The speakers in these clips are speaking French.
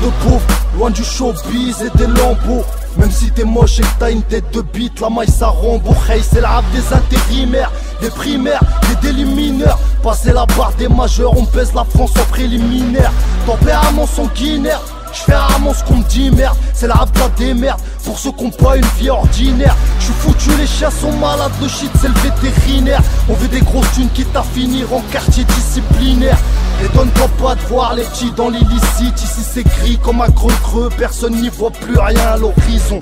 de pauvre, loin du showbiz et des lambeaux. Même si t'es moche et que t'as une tête de bite, la maille ça rembourse. Hey, c'est l'arabe des intérimaires, des primaires, des délits mineurs. Passer la barre des majeurs, on pèse la France en préliminaire. Tempérament sanguinaire, j'fais rarement ce qu'on me dit merde. C'est l'arabe de la démerde, pour ceux qui ont pas une vie ordinaire. J'suis foutu, les chiens sont malades de shit, c'est le vétérinaire. On veut des grosses thunes quitte à finir en quartier disciplinaire. Et donne-toi pas de voir les petits dans l'illicite. Ici c'est gris comme un creux, personne n'y voit plus rien à l'horizon.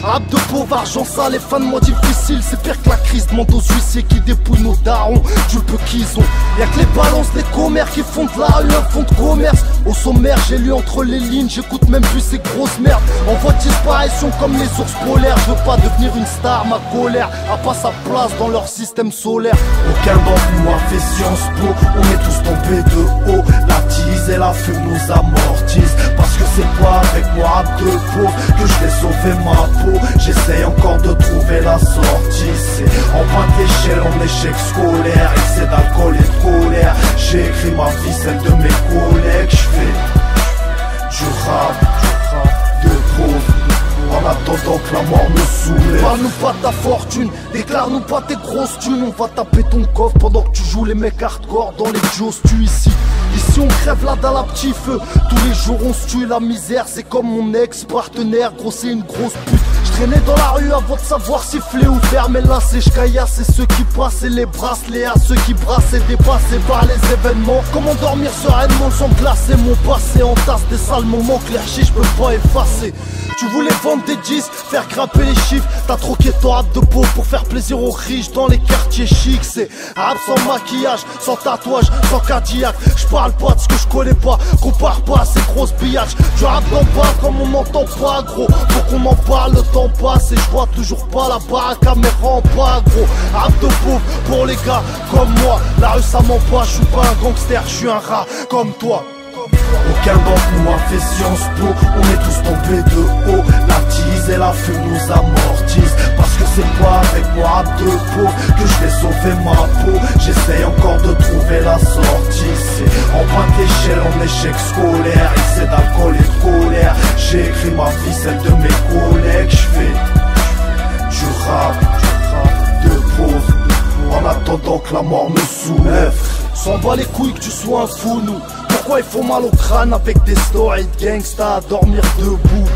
Rap de pauvre, argent sale et fin de mois difficile. C'est pire que la crise, demande aux huissiers qui dépouillent nos darons du peu qu'ils ont. Y'a que les balances, les commères qui font de la rue un fond de commerce. Au sommaire, j'ai lu entre les lignes, j'écoute même plus ces grosses merdes. En voie de disparition comme les ours polaires. Je veux pas devenir une star, ma colère a pas sa place dans leur système solaire. Aucun d'entre nous a fait Sciences Po, on est tous tombés de haut. La tise et la fume nous amortissent, parce que c'est pas avec moi rap de pauvre que je vais sauver ma peau. J'essaye encore de trouver la sortie. C'est en bas de l'échelle, en échec scolaire. Excès d'alcool et de colère. J'ai écrit ma vie, celle de mes collègues. J'fais du rap de pauvre en attendant que la mort me soulève. Parle-nous pas de ta fortune, déclare-nous pas tes grosses thunes. On va taper ton coffre pendant que tu joues les mecs hardcore dans les Joes. Tu ici on crève la dalle à petit feu. Tous les jours on se tue, la misère c'est comme mon ex-partenaire. Gros c'est une grosse pute. Je traînais dans la rue avant de savoir siffler ou fermer là. C'est j'caillasse et ceux qui passent et les bracelets à ceux qui brassent et dépassés par les événements. Comment dormir sereinement sans glacer mon passé. En tasse des sales moments que les je peux pas effacer. Tu voulais vendre des disques, faire grimper les chiffres. T'as troqué ton rap de pauvre pour faire plaisir aux riches dans les quartiers chics. C'est rap sans maquillage, sans tatouage, sans Cadillac. J'parle pas de ce que je connais pas, compare pas à ces grosses billages. Du rap d'en bas comme on m'entend pas gros. Faut qu'on en parle, le temps passe et je vois toujours pas la baraque à mes rangs pas gros. Rap de pauvre pour les gars comme moi. La rue ça ment pas, je suis pas un gangster, je suis un rat comme toi. Aucun d'entre nous a fait Sciences Po, on est tous tombés de haut. La tise et la fume nous amortissent, parce que c'est pas avec moi rap de pauvre que je vais sauver ma peau. J'essaye encore de trouver la sortie. C'est en bas de l'échelle, en échec scolaire. Excès d'alcool et de colère. J'ai écrit ma vie, celle de mes collègues. J'fais du rap de pauvre en attendant que la mort me soulève. S'en bat les couilles que tu sois un fou nous. Pourquoi il faut mal au crâne avec des stories de gangsta à dormir debout?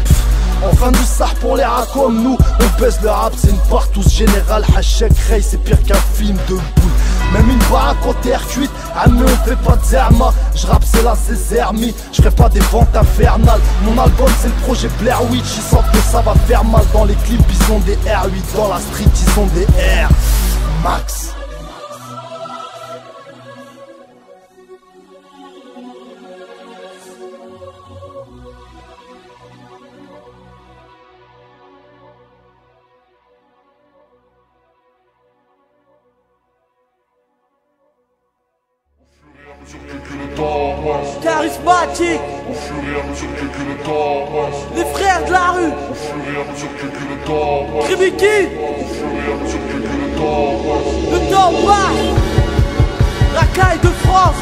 Enfin du sard pour les rats comme nous. On pèse le rap, c'est une partouze générale. Hachek Ray, c'est pire qu'un film de boule. Même une baraque en terre cuite, mais on fait pas de zerma. J'rappe c'est la zézermie, j'ferai pas des ventes infernales. Mon album c'est le projet Blair Witch. Ils sentent que ça va faire mal dans les clips. Ils ont des R8 dans la street, ils ont des R Max. Charismatique, les frères de la rue, Tribiki, le temps passe, la caille de France.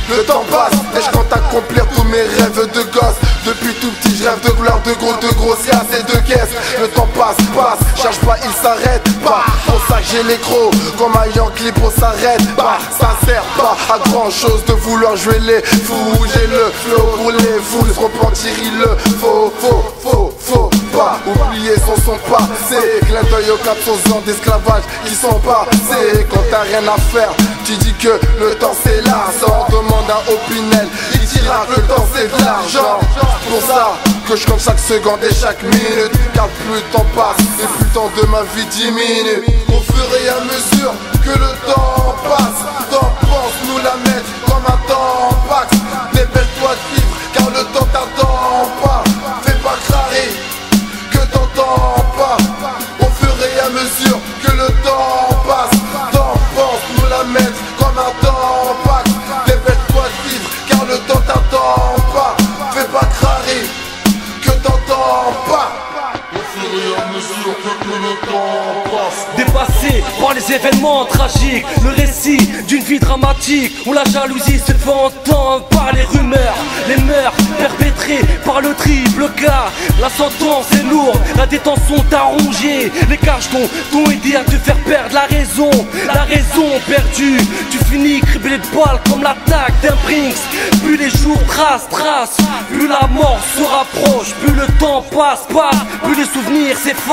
Le temps passe et je compte accomplir tous mes rêves de gosse. Depuis tout petit je rêve de gloire, de grossiesse et de caisse. Le temps passe, cherche pas, il s'arrête pas. Pour ça que j'ai les crocs, comme un Yankee pour s'arrête pas. Ça sert pas à grand chose de vouloir jouer les fous. J'ai le flow pour les fous, se repentir il le faut pas oublier son passé. Clin d'œil aux 400 ans d'esclavage qui sont passés. Quand t'as rien à faire, tu dis que le temps c'est là. Ça en demande à Opinel, il dira que le temps c'est de l'argent. Pour ça que je compte chaque seconde et chaque minute, car plus le temps passe et plus le temps de ma vie diminue. Au fur et à mesure que le temps passe, t'en penses nous la mettre comme un temps pax. Dépêche-toi de vivre car le temps t'attend pas. Fais pas crarer que t'entends pas. Au fur et à mesure que le temps passe, t'en penses nous la mettre comme un temps pax. Dépêche-toi de vivre car le temps t'attend pas. Fais pas crarer que t'entends pas. Au fur et à mesure mesure que le temps passe. Dépassé par les événements tragiques, le récit d'une vie dramatique où la jalousie se fait entendre par les rumeurs, les meurtres perpétrés par le triple K. La sentence est lourde, la détention t'a rongé, les cages t'ont aidé à te faire perdre la raison perdue. Tu finis criblé de balles comme l'attaque d'un Brinks. Plus les jours tracent, plus la mort se rapproche, plus le temps passe, plus les souvenirs s'effacent.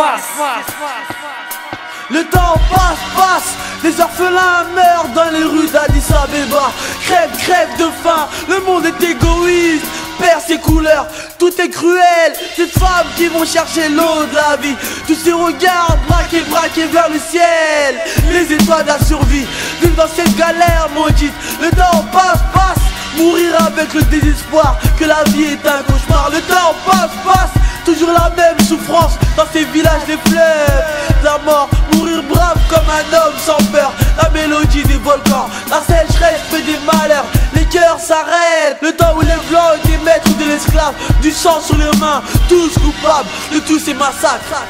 Le temps passe, les orphelins meurent dans les rues d'Addis Abeba. Crève de faim, le monde est égoïste, perd ses couleurs, tout est cruel. Ces femmes qui vont chercher l'eau de la vie, tous ces regards braqués vers le ciel. Les étoiles de la survie, vivent dans cette galère maudite. Le temps passe, mourir avec le désespoir que la vie est un cauchemar. Le temps passe, toujours la même souffrance dans ces villages des fleuves. La mort, mourir brave comme un homme sans peur. La mélodie des volcans, la sécheresse fait des malheurs. Les cœurs s'arrêtent, le temps où les blancs étaient maîtres de l'esclave. Du sang sur les mains, tous coupables de tous ces massacres.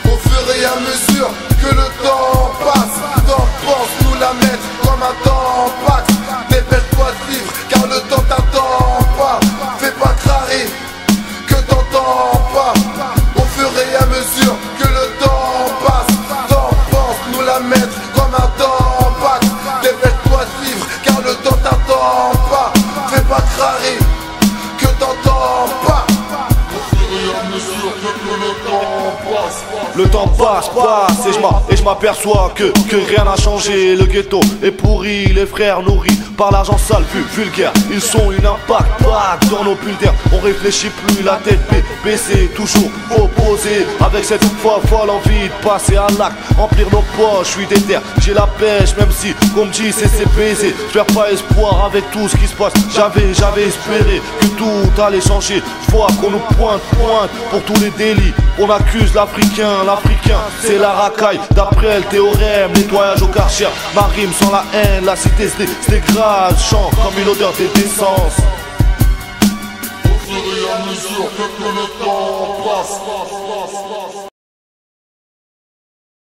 Au fur et à mesure que le temps passe, t'en penses nous la mettre comme un temps pax. Dépêche-toi de vivre car le temps t'attend pas. Fais pas crarer que t'entends pas. Au fur et à mesure que le temps passe, t'en penses nous la mettre comme un temps pax. Dépêche-toi de vivre car le temps t'attend pas. Fais pas crarer que t'entends pas. Au fur et à mesure que le temps passe. Le temps passe et je m'aperçois que rien n'a changé. Le ghetto est pourri, les frères nourris par l'argent sale, vulgaire. Ils sont une impact dans nos bulles. On réfléchit plus, la tête baissée, toujours opposé. Avec cette folle envie de passer à l'acte, remplir nos poches, je suis déter. J'ai la pêche, même si, comme dit, c'est baisé. Je perds pas espoir avec tout ce qui se passe. J'avais espéré que tout allait changer. Je vois qu'on nous pointe pour tous les délits. On accuse l'Africain, c'est la racaille. D'après le théorème, nettoyage au Karcher. Ma rime sans la haine, la cité se dégrade. Chant comme une odeur de décence. Au fur et à mesure que le temps passe.